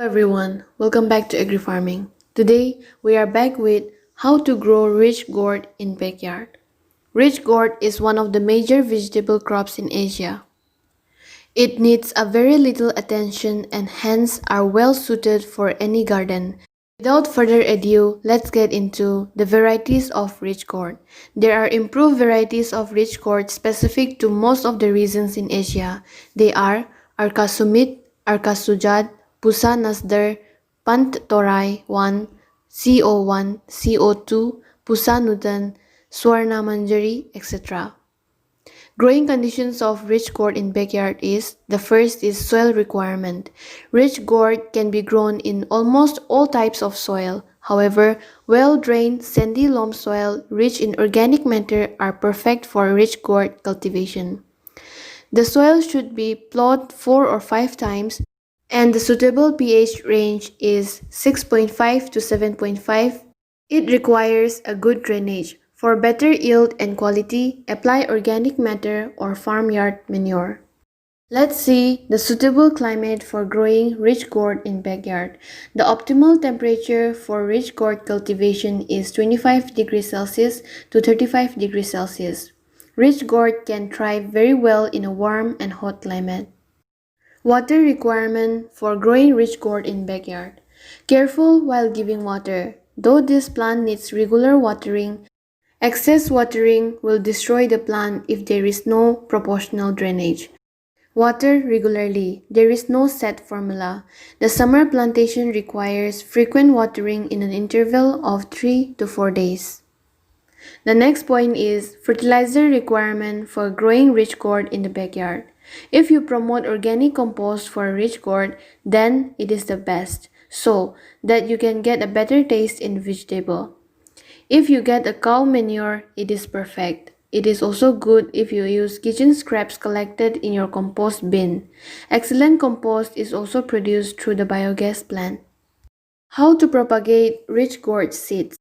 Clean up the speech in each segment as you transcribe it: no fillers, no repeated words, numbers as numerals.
Hello everyone, welcome back to Agri Farming. Today we are back with how to grow rich gourd in backyard. Rich gourd is one of the major vegetable crops in Asia. It needs a very little attention and hence are well suited for any garden. Without further ado, let's get into the varieties of rich gourd. There are improved varieties of rich gourd specific to most of the regions in Asia. They are Arka Sumit, Arka Sujat, Pusa Nasdar, Pant Torai 1, CO1, CO2, Pusa Nutan, Swarna Manjari, etc. Growing conditions of rich gourd in backyard is the first is soil requirement. Rich gourd can be grown in almost all types of soil. However, well-drained sandy loam soil rich in organic matter are perfect for rich gourd cultivation. The soil should be plowed 4 or 5 times and the suitable pH range is 6.5 to 7.5. It requires a good drainage. For better yield and quality, apply organic matter or farmyard manure. Let's see the suitable climate for growing rich gourd in backyard. The optimal temperature for rich gourd cultivation is 25 degrees Celsius to 35 degrees Celsius. Rich gourd can thrive very well in a warm and hot climate. Water requirement for growing rich gourd in backyard. Careful while giving water. Though this plant needs regular watering, excess watering will destroy the plant if there is no proportional drainage. Water regularly. There is no set formula. The summer plantation requires frequent watering in an interval of 3 to 4 days. The next point is fertilizer requirement for growing rich gourd in the backyard. If you promote organic compost for rich gourd, then it is the best, so that you can get a better taste in vegetable. If you get a cow manure, it is perfect. It is also good if you use kitchen scraps collected in your compost bin. Excellent compost is also produced through the biogas plant. How to propagate rich gourd seeds?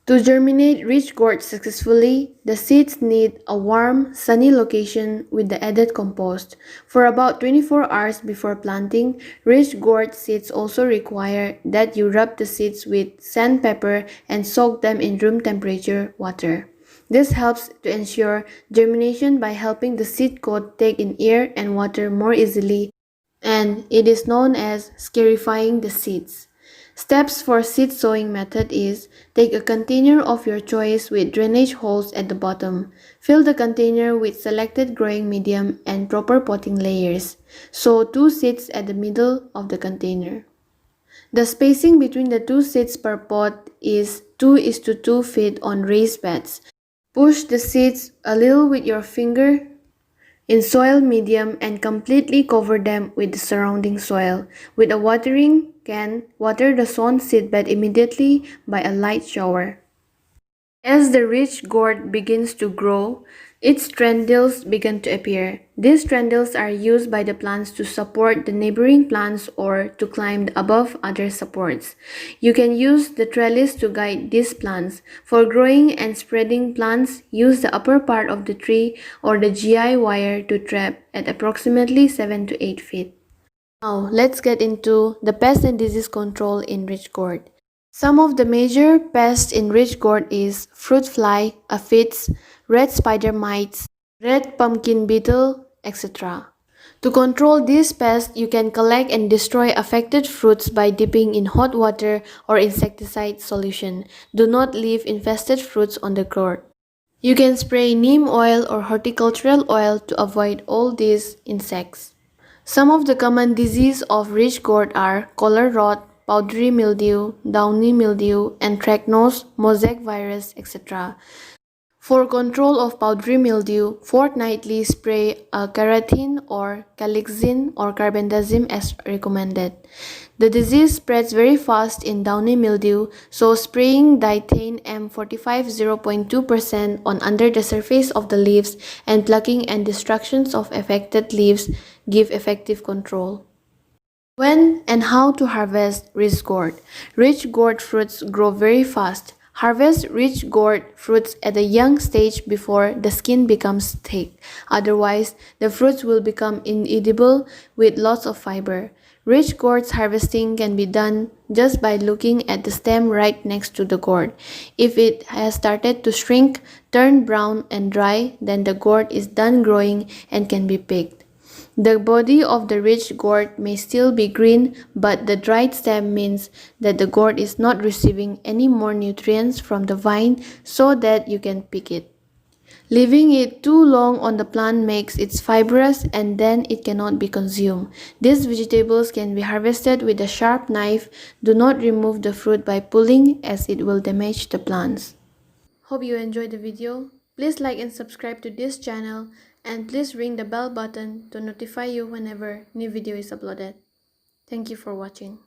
To germinate rich gourd successfully, the seeds need a warm, sunny location with the added compost. For about 24 hours before planting, rich gourd seeds also require that you rub the seeds with sandpaper and soak them in room temperature water. This helps to ensure germination by helping the seed coat take in air and water more easily, and it is known as scarifying the seeds. Steps for seed sowing method is take a container of your choice with drainage holes at the bottom. Fill the container with selected growing medium and proper potting layers. Sow 2 seeds at the middle of the container. The spacing between the 2 seeds per pot is 2:2 feet on raised beds. Push the seeds a little with your finger in soil medium and completely cover them with the surrounding soil. With a watering can, water the sown seedbed immediately by a light shower. As the rich gourd begins to grow, its tendrils begin to appear. These tendrils are used by the plants to support the neighboring plants or to climb above other supports. You can use the trellis to guide these plants. For growing and spreading plants, use the upper part of the tree or the GI wire to trap at approximately 7 to 8 feet. Now, let's get into the pest and disease control in rich gourd. Some of the major pests in rich gourd is fruit fly, aphids, red spider mites, red pumpkin beetle, etc. To control these pests, you can collect and destroy affected fruits by dipping in hot water or insecticide solution. Do not leave infested fruits on the gourd. You can spray neem oil or horticultural oil to avoid all these insects. Some of the common diseases of rich gourd are collar rot, powdery mildew, downy mildew, anthracnose, mosaic virus, etc. For control of powdery mildew, fortnightly spray a keratin or calixin or carbendazim as recommended. The disease spreads very fast in downy mildew, so spraying diethane M45 0.2% on under the surface of the leaves and plucking and destructions of affected leaves give effective control. When and how to harvest rich gourd. Rich gourd fruits grow very fast. Harvest rich gourd fruits at a young stage before the skin becomes thick. Otherwise, the fruits will become inedible with lots of fiber. Rich gourds harvesting can be done just by looking at the stem right next to the gourd. If it has started to shrink, turn brown and dry, then the gourd is done growing and can be picked. The body of the rich gourd may still be green, but the dried stem means that the gourd is not receiving any more nutrients from the vine so that you can pick it. Leaving it too long on the plant makes it fibrous and then it cannot be consumed. These vegetables can be harvested with a sharp knife. Do not remove the fruit by pulling as it will damage the plants. Hope you enjoyed the video. Please like and subscribe to this channel and please ring the bell button to notify you whenever new video is uploaded. Thank you for watching.